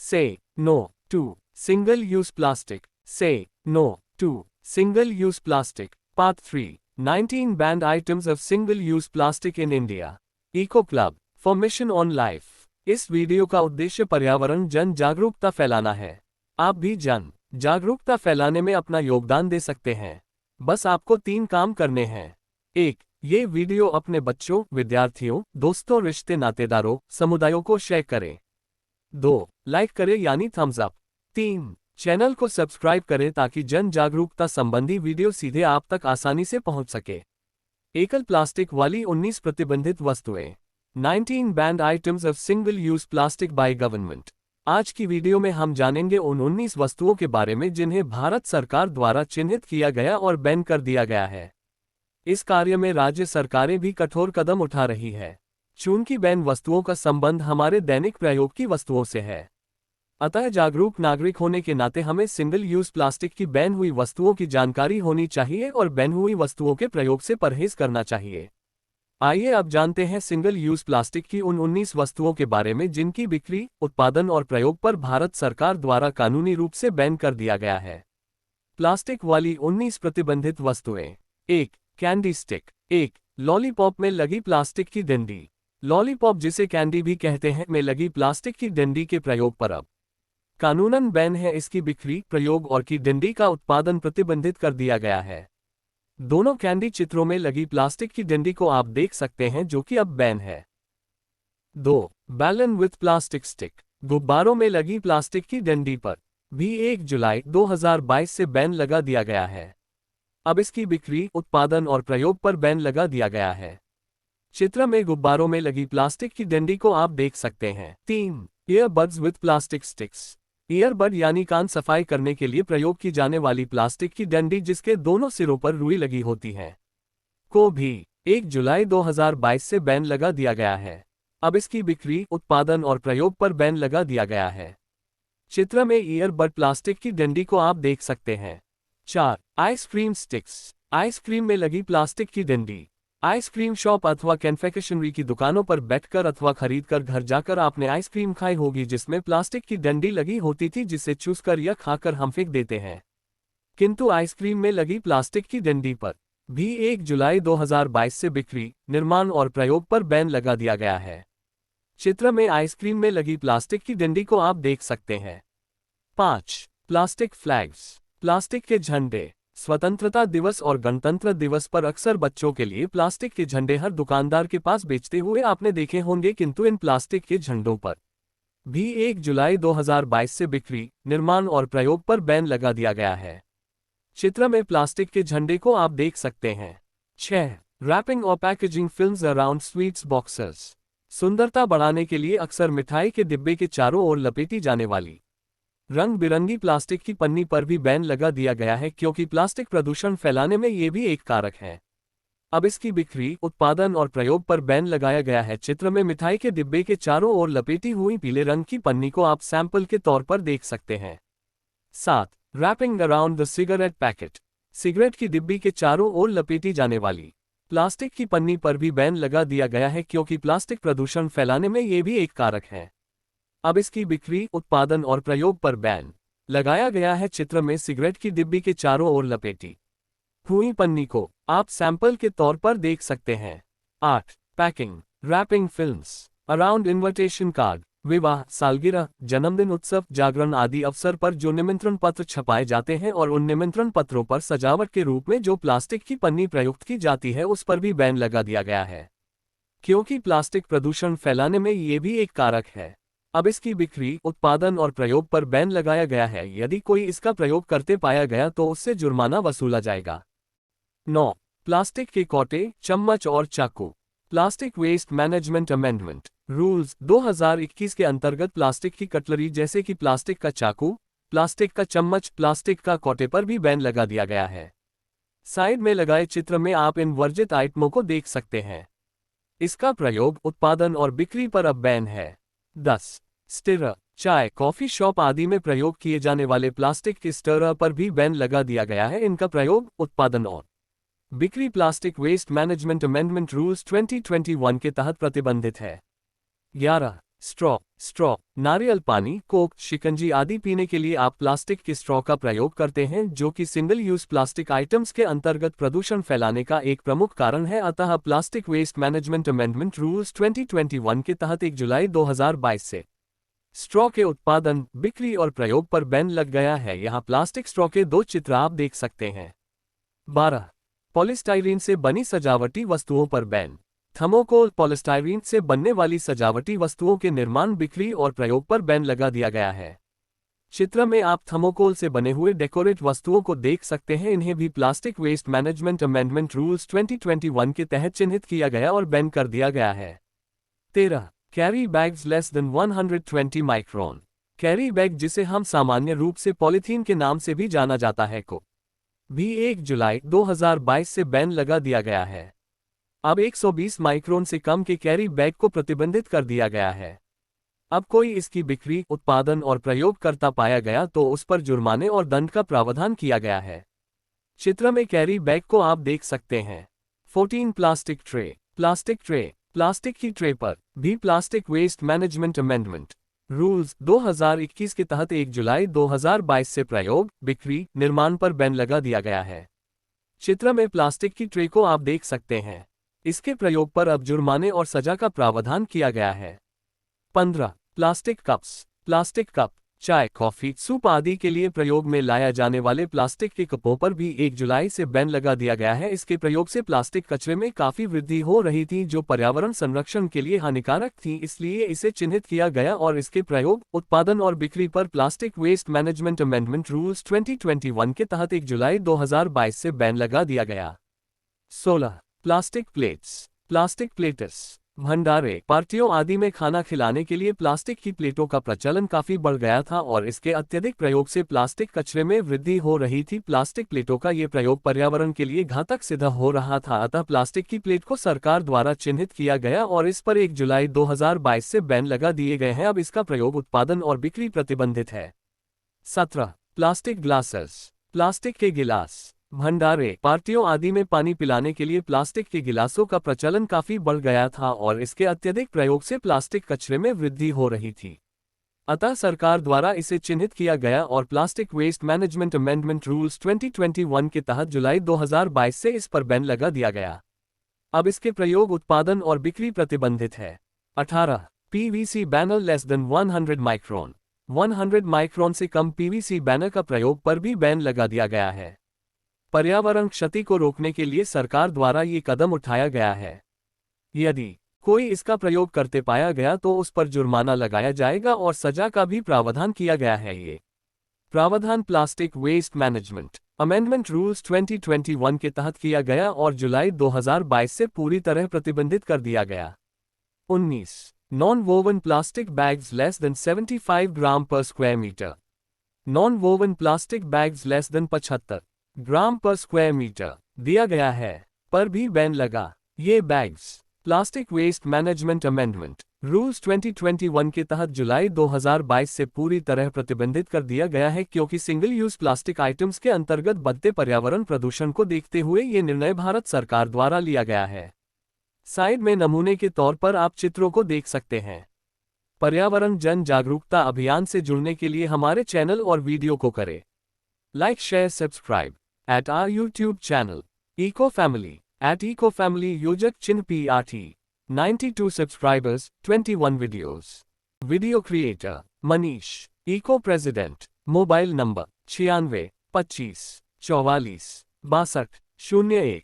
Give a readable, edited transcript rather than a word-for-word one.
Say no to single-use plastic. Say no to single-use plastic. Part 3. 19 banned items of single-use plastic in India. Eco Club for Mission on Life. इस video का उद्देश्य पर्यावरण जन जागरूकता फैलाना है। आप भी जन जागरूकता फैलाने में अपना योगदान दे सकते हैं। बस आपको 3 काम करने हैं। 1. ये वीडियो अपने बच्चों, विद्यार्थियों, दोस्तों, रिश्ते नातेदारों, समुदायों को शेयर करें। 2. लाइक करें यानी थम्स अप। 3. चैनल को सब्सक्राइब करें ताकि जन जागरूकता संबंधी वीडियो सीधे आप तक आसानी से पहुंच सके। एकल प्लास्टिक वाली 19 प्रतिबंधित वस्तुएं। 19 band items of single use plastic by government. आज की वीडियो में हम जानेंगे उन 19 वस्तुओं के बारे में जिन्हें भारत सरकार द्वारा चिन्हित किया गया और बैन कर दिया गया है। इस कार्य में राज्य सरकारें भी कठोर कदम उठा रही है। चूंकि बैन वस्तुओं का संबंध हमारे दैनिक प्रयोग की वस्तुओं से है, अतः जागरूक नागरिक होने के नाते हमें सिंगल यूज प्लास्टिक की बैन हुई वस्तुओं की जानकारी होनी चाहिए और बैन हुई वस्तुओं के प्रयोग से परहेज करना चाहिए। आइए अब जानते हैं सिंगल यूज प्लास्टिक की उन 19 वस्तुओं के बारे में जिनकी बिक्री, उत्पादन और प्रयोग पर भारत सरकार द्वारा कानूनी रूप से बैन कर दिया गया है। प्लास्टिक वाली 19 प्रतिबंधित वस्तुएं। 1. Candy stick. 1. लॉलीपॉप में लगी प्लास्टिक की डंडी। लॉलीपॉप, जिसे कैंडी भी कहते हैं, में लगी प्लास्टिक की डंडी के प्रयोग पर अब कानूनन बैन है। इसकी बिक्री, प्रयोग और की डंडी का उत्पादन प्रतिबंधित कर दिया गया है। दोनों कैंडी चित्रों में लगी प्लास्टिक की डंडी को आप देख सकते हैं, जो कि अब बैन है। 2. बैलन विथ प्लास्टिक स्टिक। गुब्बारों में लगी प्लास्टिक की डंडी पर भी 1 जुलाई 2022 से बैन लगा दिया गया है। अब इसकी बिक्री, उत्पादन और प्रयोग पर बैन लगा दिया गया है। चित्र में गुब्बारों में लगी प्लास्टिक की डंडी को आप देख सकते हैं। 3. Earbuds with plastic sticks. Earbud यानी कान सफाई करने के लिए प्रयोग की जाने वाली प्लास्टिक की डंडी जिसके दोनों सिरों पर रुई लगी होती है, को भी 1 जुलाई 2022 से बैन लगा दिया गया है। अब इसकी बिक्री, उत्पादन और प्रयोग पर बैन लगा दिया गया है। चित्र में ईयरबड प्लास्टिक की डंडी को आप देख सकते हैं। 4. Ice cream sticks. आइसक्रीम में लगी प्लास्टिक की डंडी। आइसक्रीम शॉप अथवा कन्फेक्शनरी की दुकानों पर बैठकर अथवा खरीदकर घर जाकर आपने आइसक्रीम खाई होगी जिसमें प्लास्टिक की डंडी लगी होती थी, जिसे चूसकर या खाकर हम फेंक देते हैं। किंतु आइसक्रीम में लगी प्लास्टिक की डंडी पर भी 1 जुलाई 2022 से बिक्री, निर्माण और प्रयोग पर बैन लगा दिया गया है। चित्र में आइसक्रीम में लगी प्लास्टिक की डंडी को आप देख सकते हैं। 5. Plastic flags. प्लास्टिक के झंडे। स्वतंत्रता दिवस और गणतंत्र दिवस पर अक्सर बच्चों के लिए प्लास्टिक के झंडे हर दुकानदार के पास बेचते हुए आपने देखे होंगे, किंतु इन प्लास्टिक के झंडों पर भी 1 जुलाई 2022 से बिक्री, निर्माण और प्रयोग पर बैन लगा दिया गया है। चित्र में प्लास्टिक के झंडे को आप देख सकते हैं। 6. रैपिंग और packaging films around sweets boxes. सुंदरता बढ़ाने के लिए अक्सर मिठाई के डिब्बे के चारों ओर लपेटी जाने वाली रंग बिरंगी प्लास्टिक की पन्नी पर भी बैन लगा दिया गया है, क्योंकि प्लास्टिक प्रदूषण फैलाने में ये भी एक कारक है। अब इसकी बिक्री, उत्पादन और प्रयोग पर बैन लगाया गया है। चित्र में मिठाई के डिब्बे के चारों ओर लपेटी हुई पीले रंग की पन्नी को आप सैंपल के तौर पर देख सकते हैं। 7. Wrapping around the cigarette packet. Cigarette की डिब्बी के चारों ओर लपेटी जाने वाली प्लास्टिक की पन्नी पर भी बैन लगा दिया गया है, क्योंकि प्लास्टिक प्रदूषण फैलाने में ये भी एक कारक है। अब इसकी बिक्री, उत्पादन और प्रयोग पर बैन लगाया गया है। चित्र में सिगरेट की डिब्बी के चारों ओर लपेटी हुई पन्नी को आप सैंपल के तौर पर देख सकते हैं। 8. Packing wrapping films around invitation card. विवाह, सालगिरह, जन्मदिन, उत्सव, जागरण आदि अवसर पर जो निमंत्रण पत्र छपाए जाते हैं और उन निमंत्रण पत्रों पर सजावट के रूप में जो प्लास्टिक की पन्नी प्रयुक्त की जाती है, उस पर भी बैन लगा दिया गया है, क्योंकि प्लास्टिक प्रदूषण फैलाने में ये भी एक कारक है। अब इसकी बिक्री, उत्पादन और प्रयोग पर बैन लगाया गया है। यदि कोई इसका प्रयोग करते पाया गया तो उससे जुर्माना वसूला जाएगा। 9. प्लास्टिक के कोटे, चम्मच और चाकू। Plastic waste management amendment rules 2021 के अंतर्गत प्लास्टिक की कटलरी जैसे कि प्लास्टिक का चाकू, प्लास्टिक का चम्मच, प्लास्टिक का कोटे पर भी बैन लगा दिया गया है। साइड में लगाए चित्र में आप इन वर्जित आइटमों को देख सकते हैं। इसका प्रयोग, उत्पादन और बिक्री पर अब बैन है। 10. स्टिरर। चाय, कॉफी शॉप आदि में प्रयोग किए जाने वाले प्लास्टिक के स्टिरर पर भी बैन लगा दिया गया है। इनका प्रयोग, उत्पादन और बिक्री plastic waste management amendment rules 2021 के तहत प्रतिबंधित है। 11. स्ट्रॉ नारियल पानी, कोक, शिकंजी आदि पीने के लिए आप प्लास्टिक की स्ट्रॉ का प्रयोग करते हैं, जो कि सिंगल यूज प्लास्टिक आइटम्स के अंतर्गत प्रदूषण फैलाने का एक प्रमुख कारण है। अतः plastic waste management amendment rules 2021 के तहत 1 जुलाई 2022 से स्ट्रॉ के उत्पादन, बिक्री और प्रयोग पर बैन लग गया है। यहाँ प्लास्टिक स्ट्रॉ के 2 चित्र आप देख सकते हैं। 12. पॉलीस्टाइरीन से बनी सजावटी वस्तुओं पर बैन। थर्मोकोल, पॉलीस्टाइरीन से बनने वाली सजावटी वस्तुओं के निर्माण, बिक्री और प्रयोग पर बैन लगा दिया गया है। चित्र में आप थर्मोकोल से बने हुए डेकोरेट वस्तुओं को देख सकते हैं। इन्हें भी plastic waste management amendment rules 2021 के तहत चिन्हित किया गया और बैन कर दिया गया है। 13. Carry bags less then 120 micron. Carry bag, जिसे हम सामान्य रूप से पॉलीथीन के नाम से भी जाना जाता है, को भी 1 जुलाई 2022 से बैन लगा दिया गया है। अब 120 माइक्रोन से कम के कैरी बैग को प्रतिबंधित कर दिया गया है। अब कोई इसकी बिक्री, उत्पादन और प्रयोग करता पाया गया तो उस पर जुर्माने और दंड का प्रावधान किया गया है। चित्र में कैरी बैग को आप देख सकते हैं। 14. Plastic tray. प्लास्टिक की ट्रे पर भी plastic waste management amendment rules 2021 के तहत 1 जुलाई 2022 से प्रयोग, बिक्री, निर्माण पर बैन लगा दिया गया है। चित्र में प्लास्टिक की ट्रे को आप देख सकते हैं। इसके प्रयोग पर अब जुर्माने और सजा का प्रावधान किया गया है। 15. प्लास्टिक कप, चाय, कॉफी, सूप आदि के लिए प्रयोग में लाया जाने वाले प्लास्टिक के कपों पर भी 1 जुलाई से बैन लगा दिया गया है। इसके प्रयोग से प्लास्टिक कचरे में काफी वृद्धि हो रही थी, जो पर्यावरण संरक्षण के लिए हानिकारक थी, इसलिए इसे चिन्हित किया गया और इसके प्रयोग, उत्पादन और बिक्री पर plastic waste management amendment rules 2021 के तहत 1 जुलाई 2022 से बैन लगा दिया गया। 16. प्लास्टिक प्लेट्स, भंडारे, पार्टियों आदि में खाना खिलाने के लिए प्लास्टिक की प्लेटों का प्रचलन काफी बढ़ गया था और इसके अत्यधिक प्रयोग से प्लास्टिक कचरे में वृद्धि हो रही थी। प्लास्टिक प्लेटों का ये प्रयोग पर्यावरण के लिए घातक सिद्ध हो रहा था, अतः प्लास्टिक की प्लेट को सरकार द्वारा चिन्हित किया गया और इस पर 1 जुलाई 2022 से बैन लगा दिए गए हैं। अब इसका प्रयोग, उत्पादन और बिक्री प्रतिबंधित है। 17. प्लास्टिक ग्लासेस, प्लास्टिक के गिलास, भंडारे, पार्टियों आदि में पानी पिलाने के लिए प्लास्टिक के गिलासों का प्रचलन काफी बढ़ गया था और इसके अत्यधिक प्रयोग से प्लास्टिक कचरे में वृद्धि हो रही थी, अतः सरकार द्वारा इसे चिन्हित किया गया और plastic waste management amendment rules 2021 के तहत जुलाई 2022 से इस पर बैन लगा दिया गया। अब इसके प्रयोग, उत्पादन और बिक्री प्रतिबंधित है। 18. PVC banner less than 100 micron. 100 micron से कम पीवीसी बैनर का प्रयोग पर भी बैन लगा दिया गया है। पर्यावरण क्षति को रोकने के लिए सरकार द्वारा ये कदम उठाया गया है। यदि कोई इसका प्रयोग करते पाया गया तो उस पर जुर्माना लगाया जाएगा और सजा का भी प्रावधान किया गया है। ये प्रावधान plastic waste management amendment rules 2021 के तहत किया गया और जुलाई 2022 से पूरी तरह प्रतिबंधित कर दिया गया। 19. Non woven plastic bags less than 75 gram per square metre. Non woven plastic bags less than 75 gram per square metre दिया गया है, पर भी बैन लगा। ये bags plastic waste management amendment rules 2021 के तहत जुलाई 2022 से पूरी तरह प्रतिबंधित कर दिया गया है, क्योंकि सिंगल यूज प्लास्टिक आइटम्स के अंतर्गत बढ़ते पर्यावरण प्रदूषण को देखते हुए ये निर्णय भारत सरकार द्वारा लिया गया है। साइड में नमूने के तौर पर आप चित्रों को देख सकते हैं। पर्यावरण जन जागरूकता अभियान से जुड़ने के लिए हमारे चैनल और वीडियो को करें like, share, subscribe at our YouTube channel, Eco Family, at Eco Family योजक चिन्ह PRT, 92 subscribers, 21 videos. Video creator, Manish, Eco President, mobile number 96 25 44 62 01।